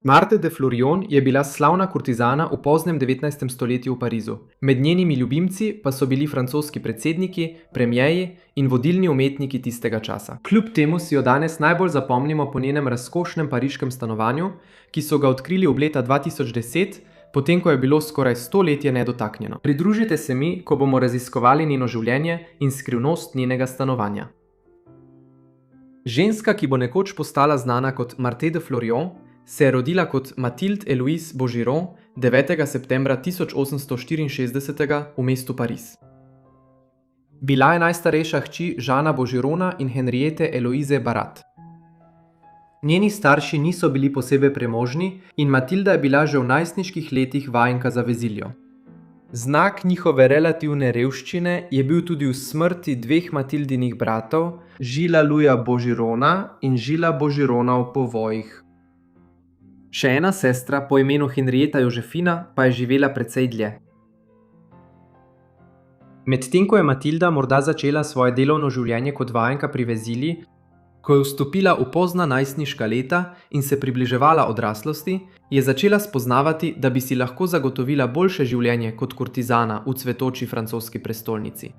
Marthe de Florion je bila slavna kurtizana v poznem 19. stoletju v Parizu. Med njenimi ljubimci pa so bili francoski predsedniki, premierji in vodilni umetniki tistega časa. Kljub temu si jo danes najbolj zapomnimo po njenem razkošnem pariškem stanovanju, ki so ga odkrili ob leta 2010, potem ko je bilo skoraj 100 let nedotaknjeno. Pridružite se mi, ko bomo raziskovali njeno življenje in skrivnost njenega stanovanja. Ženska, ki bo nekoč postala znana kot Marthe de Florion, se je rodila kot Mathilde Héloïse Bougiron 9. septembra 1864 v mestu Pariz. Bila je najstarejša hči Žana Bougerona in Henriette Héloïse Barat. Njeni starši niso bili posebej premožni in Matilda je bila že v najstniških letih vajenka za veziljo. Znak njihove relativne revščine je bil tudi v smrti dveh Matildinih bratov, Gilesa Louisa Bougerona in Gilesa Bougerona v povojih. Še ena sestra po imenu Henrietta Jožefina pa je živela precej dlje. Medtem ko je Matilda morda začela svoje delovno življenje kot vajenka pri vezilji, ko je vstopila v pozna najstniška leta in se približevala odraslosti, je začela spoznavati, da bi si lahko zagotovila boljše življenje kot kurtizana v cvetoči francoski prestolnici.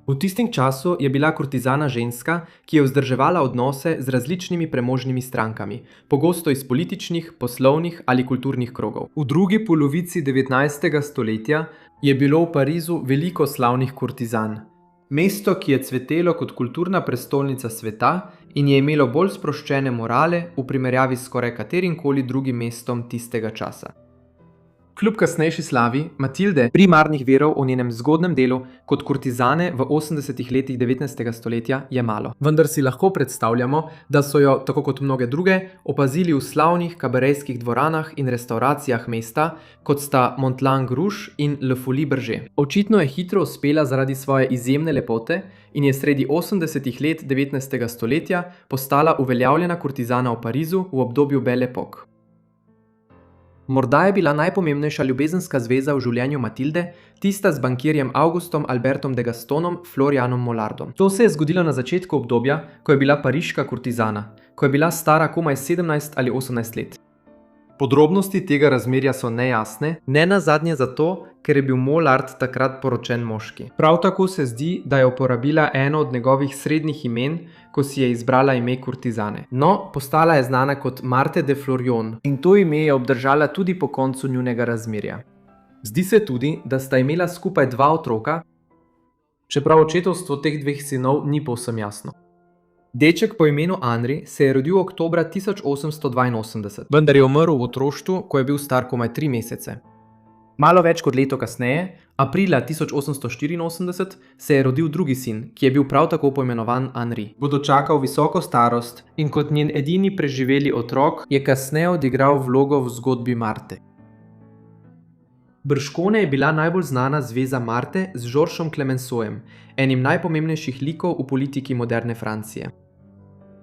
V tistem času je bila kurtizana ženska, ki je vzdrževala odnose z različnimi premožnimi strankami, pogosto iz političnih, poslovnih ali kulturnih krogov. V drugi polovici 19. stoletja je bilo v Parizu veliko slavnih kurtizan. Mesto, ki je cvetelo kot kulturna prestolnica sveta in je imelo bolj sproščene morale v primerjavi s skoraj katerimkoli drugim mestom tistega časa. Kljub kasnejši slavi, Matilde primarnih virov o njenem zgodnem delu kot kurtizane v 80. letih 19. stoletja je malo. Vendar si lahko predstavljamo, da so jo, tako kot mnoge druge, opazili v slavnih kabarejskih dvoranah in restauracijah mesta, kot sta Montlang Rouge in Le Folies Bergère. Očitno je hitro uspela zaradi svoje izjemne lepote in je sredi 80. let 19. stoletja postala uveljavljena kurtizana v Parizu v obdobju Belle Époque. Morda je bila najpomembnejša ljubezenska zveza v življenju Matilde tista z bankirjem Augustom Albertom de Gastonom Florianom Mollardom. To se je zgodilo na začetku obdobja, ko je bila pariška kurtizana, ko je bila stara komaj 17 ali 18 let. Podrobnosti tega razmerja so nejasne, ne nazadnje zato, ker je bil Mollard takrat poročen moški. Prav tako se zdi, da je uporabila eno od njegovih srednjih imen, ko si je izbrala ime kurtizane. No, postala je znana kot Marthe de Florion in to ime je obdržala tudi po koncu njunega razmerja. Zdi se tudi, da sta imela skupaj 2 otroka, čeprav očetovstvo teh dveh sinov ni povsem jasno. Deček po imenu Henri se je rodil oktobra 1882, vendar je umrl v otroštvu, ko je bil star komaj 3 mesece. Malo več kot leto kasneje, aprila 1884, se je rodil drugi sin, ki je bil prav tako poimenovan Henri. Bo dočakal visoko starost in kot njen edini preživeli otrok je kasneje odigral vlogo v zgodbi Marthe. Bržkone je bila najbolj znana zveza Marthe z Georgesom Clemenceauem, enim najpomembnejših likov v politiki moderne Francije.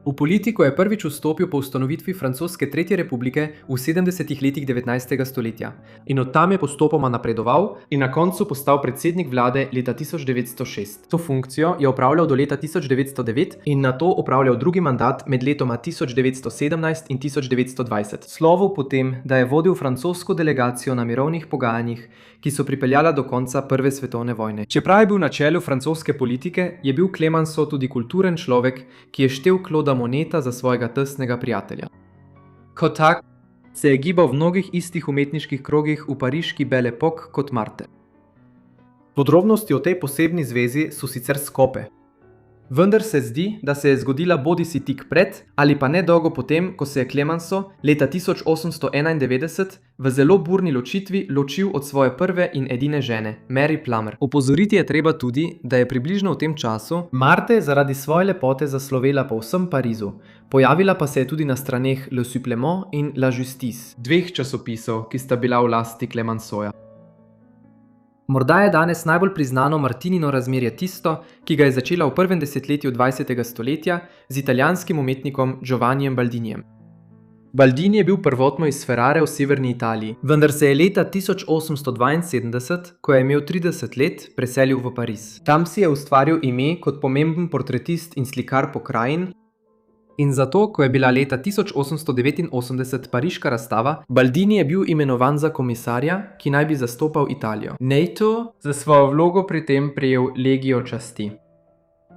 V politiko je prvič vstopil po ustanovitvi francoske Tretje republike v 70. letih 19. stoletja in od tam je postopoma napredoval in na koncu postal predsednik vlade leta 1906. To funkcijo je opravljal do leta 1909 in nato opravljal drugi mandat med letoma 1917 in 1920. Slovil potem, da je vodil francosko delegacijo na mirovnih pogajanjih, ki so pripeljala do konca Prve svetovne vojne. Čeprav je bil na čelu francoske politike, je bil Clemenceau tudi kulturen človek, ki je štel Clauda Moneta za svojega tesnega prijatelja. Kot tak se je gibal v mnogih istih umetniških krogih v pariški Belle Époque kot Marthe. Podrobnosti o tej posebni zvezi so sicer skope. Vendar se zdi, da se je zgodila bodisi tik pred ali pa nedolgo potem, ko se je Clemenceau leta 1891 v zelo burni ločitvi ločil od svoje prve in edine žene, Mary Plummer. Opozoriti je treba tudi, da je približno v tem času Marthe zaradi svoje lepote zaslovela po vsem Parizu, pojavila pa se je tudi na straneh Le Supplément in La Justice, dveh časopisov, ki sta bila v lasti Clemenceauja. Morda je danes najbolj priznano Martinino razmerje tisto, ki ga je začela v prvem desetletju 20. stoletja z italijanskim umetnikom Giovannijem Baldinijem. Baldini je bil prvotno iz Ferrare v severni Italiji, vendar se je leta 1872, ko je imel 30 let, preselil v Pariz. Tam si je ustvaril ime kot pomemben portretist in slikar pokrajin In zato, ko je bila leta 1889 pariška razstava, Baldini je bil imenovan za komisarja, ki naj bi zastopal Italijo. Nato za svojo vlogo pri tem prejel legijo časti.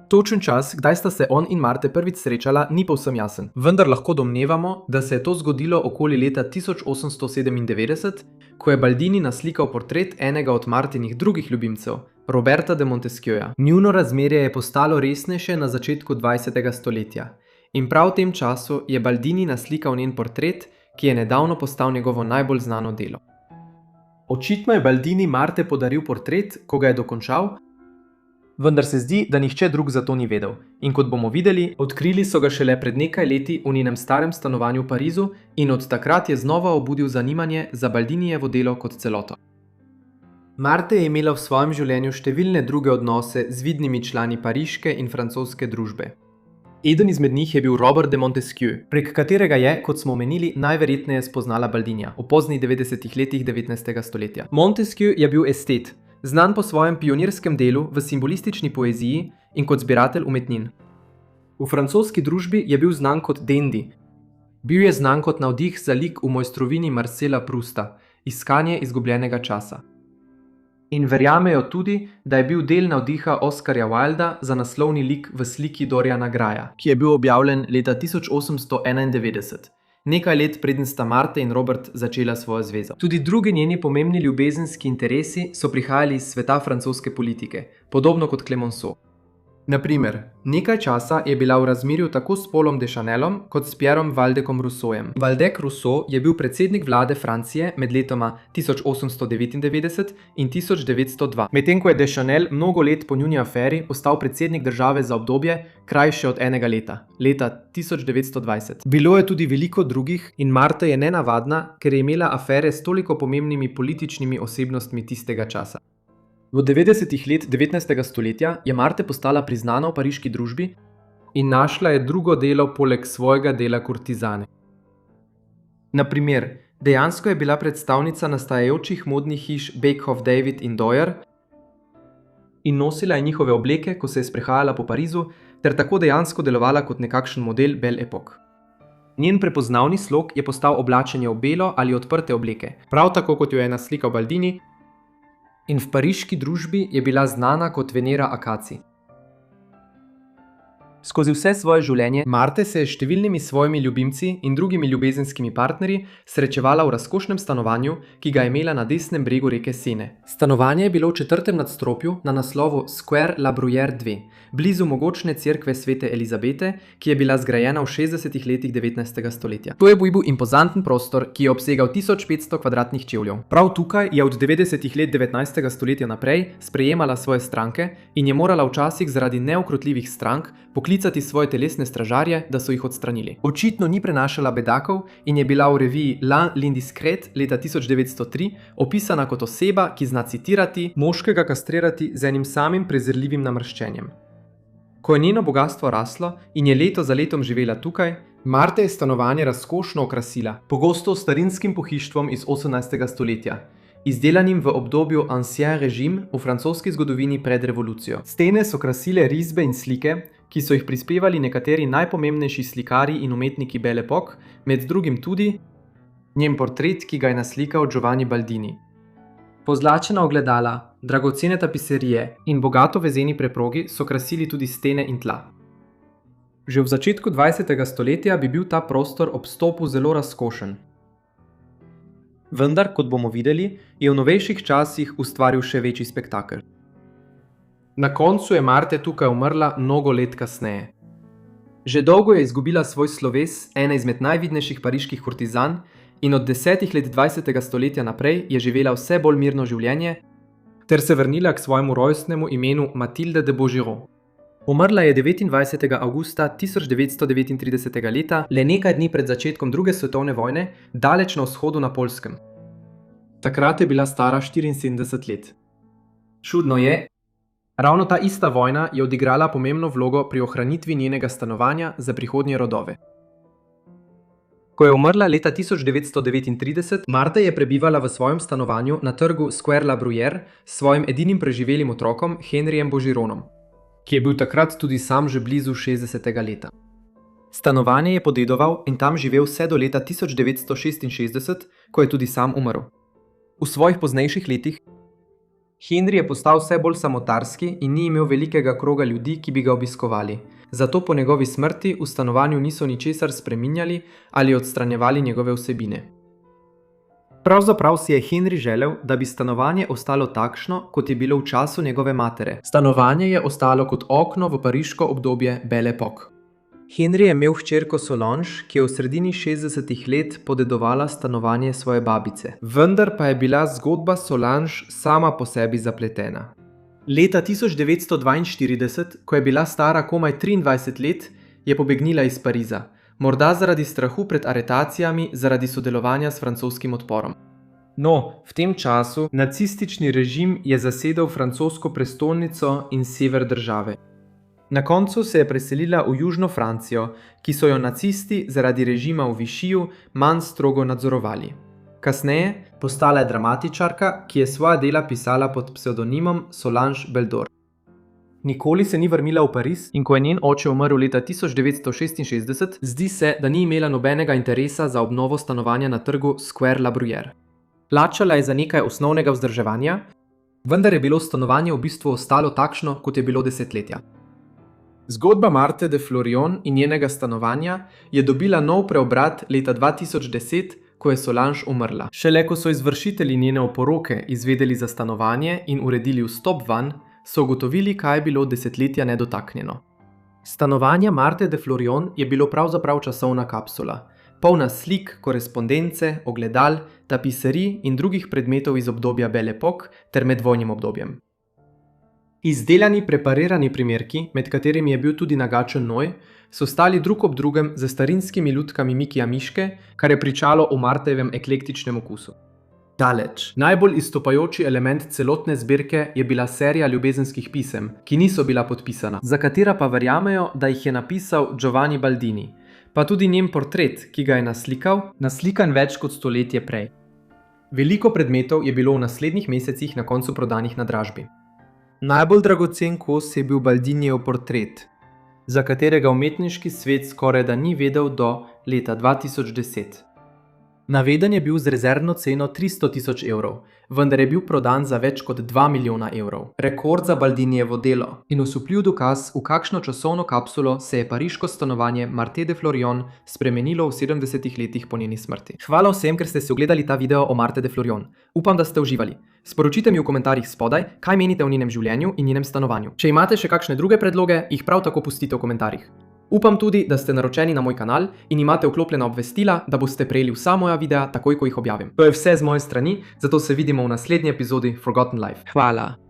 Točen čas, kdaj sta se on in Marte prvič srečala, ni povsem jasen. Vendar lahko domnevamo, da se je to zgodilo okoli leta 1897, ko je Baldini naslikal portret enega od Martinih drugih ljubimcev, Roberta de Montesquieja. Njuno razmerje je postalo resnejše na začetku 20. stoletja. In prav v tem času je Baldini naslikal njen portret, ki je nedavno postal njegovo najbolj znano delo. Očitno je Baldini Marte podaril portret, ko ga je dokončal, vendar se zdi, da nihče drug za to ni vedel. In kot bomo videli, odkrili so ga šele pred nekaj leti v njenem starem stanovanju v Parizu in od takrat je znova obudil zanimanje za Baldinijevo delo kot celoto. Marte je imela v svojem življenju številne druge odnose z vidnimi člani pariške in francoske družbe. Eden izmed njih je bil Robert de Montesquieu, prek katerega je, kot smo omenili, najverjetneje spoznala Baldinija v poznih 90. letih 19. stoletja. Montesquieu je bil estet, znan po svojem pionirskem delu v simbolistični poeziji in kot zbiratelj umetnin. V francoski družbi je bil znan kot dandy. Bil je znan kot navdih za lik v mojstrovini Marcela Prousta, Iskanje izgubljenega časa. In verjamejo tudi, da je bil del navdiha Oscarja Wilda za naslovni lik v sliki Doriana Graya, ki je bil objavljen leta 1891. Nekaj let preden sta Marte in Robert začela svojo zvezo. Tudi drugi njeni pomembni ljubezenski interesi so prihajali iz sveta francoske politike, podobno kot Clemenceau. Na primer, nekaj časa je bila v razmerju tako s Paulom de Chanelom kot s Pierrom Valdecom Rousseaujem. Valdec Rousseau je bil predsednik vlade Francije med letoma 1899 in 1902, medtem ko je de Chanel mnogo let po njuni aferi postal predsednik države za obdobje krajše od enega leta, leta 1920. Bilo je tudi veliko drugih in Marta je nenavadna, ker je imela afere s toliko pomembnimi političnimi osebnostmi tistega časa. V 90. let 19. stoletja je Marte postala priznana v pariški družbi in našla je drugo delo poleg svojega dela kurtizane. Na primer, dejansko je bila predstavnica nastajajočih modnih hiš Beekhoff David in Doyer in nosila je njihove obleke, ko se je sprehajala po Parizu, ter tako dejansko delovala kot nekakšen model Belle Époque. Njen prepoznavni slog je postal oblačenje v belo ali odprte obleke, prav tako kot jo je naslikal Baldini, in v pariški družbi je bila znana kot Venera Akaci. Skozi vse svoje življenje Marte se je s številnimi svojimi ljubimci in drugimi ljubezenskimi partnerji srečevala v razkošnem stanovanju, ki ga je imela na desnem bregu reke Sene. Stanovanje je bilo v 4. nadstropju na naslovu Square La Bruyère 2, blizu mogočne cerkve svete Elizabete, ki je bila zgrajena v 60. letih 19. stoletja. To je bil impozanten prostor, ki je obsegal 1500 kvadratnih čevljev. Prav tukaj je od 90. let 19. stoletja naprej sprejemala svoje stranke in je morala včasih zaradi neukrotljivih strank poklicati svoje telesne stražarje, da so jih odstranili. Očitno ni prenašala bedakov in je bila v reviji L'Indiscret leta 1903 opisana kot oseba, ki zna citirati, moškega kastrirati z enim samim prezirljivim namrščenjem. Ko je njeno bogastvo raslo in je leto za letom živela tukaj, Marte je stanovanje razkošno okrasila, pogosto s starinskim pohištvom iz 18. stoletja, izdelanim v obdobju Ancien Régime v francoski zgodovini pred revolucijo. Stene so krasile risbe in slike, ki so jih prispevali nekateri najpomembnejši slikari in umetniki Belle Époque, med drugim tudi njen portret, ki ga je naslikal Giovanni Baldini. Pozlačena ogledala, dragocene tapiserije in bogato vezeni preprogi so krasili tudi stene in tla. Že v začetku 20. stoletja bi bil ta prostor ob vstopu zelo razkošen. Vendar, kot bomo videli, je v novejših časih ustvaril še večji spektakel. Na koncu je Marte tukaj umrla mnogo let kasneje. Že dolgo je izgubila svoj sloves, ena izmed najvidnejših pariških kurtizan, in od 10. let 20. stoletja naprej je živela vse bolj mirno življenje ter se vrnila k svojemu rojstnemu imenu Mathilde de Bougereau. Umrla je 29. avgusta 1939. leta, le nekaj dni pred začetkom druge svetovne vojne, daleč na vzhodu na Poljskem. Takrat je bila stara 74 let. Čudno je, ravno ta ista vojna je odigrala pomembno vlogo pri ohranitvi njenega stanovanja za prihodnje rodove. Ko je umrla leta 1939, Marta je prebivala v svojem stanovanju na trgu Square La Bruyère s svojim edinim preživelim otrokom Henryjem Bougeronom, ki je bil takrat tudi sam že blizu 60. leta. Stanovanje je podedoval in tam živel vse do leta 1966, ko je tudi sam umrl. V svojih poznejših letih Henry je postal vse bolj samotarski in ni imel velikega kroga ljudi, ki bi ga obiskovali. Zato po njegovi smrti v stanovanju niso ničesar spreminjali ali odstranjevali njegove vsebine. Pravzaprav si je Henry želel, da bi stanovanje ostalo takšno, kot je bilo v času njegove matere. Stanovanje je ostalo kot okno v pariško obdobje Belle Époque. Henry je imel hčerko Solange, ki je v sredini 60-ih let podedovala stanovanje svoje babice. Vendar pa je bila zgodba Solange sama po sebi zapletena. Leta 1942, ko je bila stara komaj 23 let, je pobegnila iz Pariza, morda zaradi strahu pred aretacijami zaradi sodelovanja s francoskim odporom. No, v tem času nacistični režim je zasedel francosko prestolnico in sever države. Na koncu se je preselila v južno Francijo, ki so jo nacisti zaradi režima v Vichiju manj strogo nadzorovali. Kasneje postala je dramatičarka, ki je svoja dela pisala pod psevdonimom Solange Beldor. Nikoli se ni vrnila v Pariz in ko je njen oče umrl leta 1966, zdi se, da ni imela nobenega interesa za obnovo stanovanja na trgu Square La Bruyère. Plačala je za nekaj osnovnega vzdrževanja, vendar je bilo stanovanje v bistvu ostalo takšno, kot je bilo desetletja. Zgodba Marthe de Florion in njenega stanovanja je dobila nov preobrat leta 2010, ko je Solange umrla. Šele ko so izvršitelji njene oporoke izvedeli za stanovanje in uredili vstop vanj, so ugotovili, kaj je bilo desetletja nedotaknjeno. Stanovanje Marthe de Florion je bilo pravzaprav časovna kapsula, polna slik, korespondence, ogledal, tapiserij in drugih predmetov iz obdobja Belle Époque ter medvojnim obdobjem. Izdelani preparirani primerki, med katerimi je bil tudi nagačen noj, so stali drug ob drugem za starinskimi lutkami Mikija Miške, kar je pričalo o Marthejevem eklektičnem okusu. Daleč. Najbolj izstopajoči element celotne zbirke je bila serija ljubezenskih pisem, ki niso bila podpisana, za katera pa verjamejo, da jih je napisal Giovanni Baldini, pa tudi njen portret, ki ga je naslikan več kot stoletje prej. Veliko predmetov je bilo v naslednjih mesecih na koncu prodanih na dražbi. Najbolj dragocen kos je bil Baldinijev portret, za katerega umetniški svet skorajda ni vedel do leta 2010. Naveden je bil z rezervno ceno 300.000 evrov, vendar je bil prodan za več kot 2 milijona evrov. Rekord za Baldinijevo delo in osupljiv dokaz, v kakšno časovno kapsulo se je pariško stanovanje Marthe de Florion spremenilo v 70 letih po njeni smrti. Hvala vsem, ker ste si ogledali ta video o Marthe de Florion. Upam, da ste uživali. Sporočite mi v komentarjih spodaj, kaj menite o njenem življenju in njenem stanovanju. Če imate še kakšne druge predloge, jih prav tako pustite v komentarjih. Upam tudi, da ste naročeni na moj kanal in imate vklopljena obvestila, da boste prejeli vsa moja videa takoj, ko jih objavim. To je vse z moje strani, zato se vidimo v naslednji epizodi Forgotten Life. Hvala!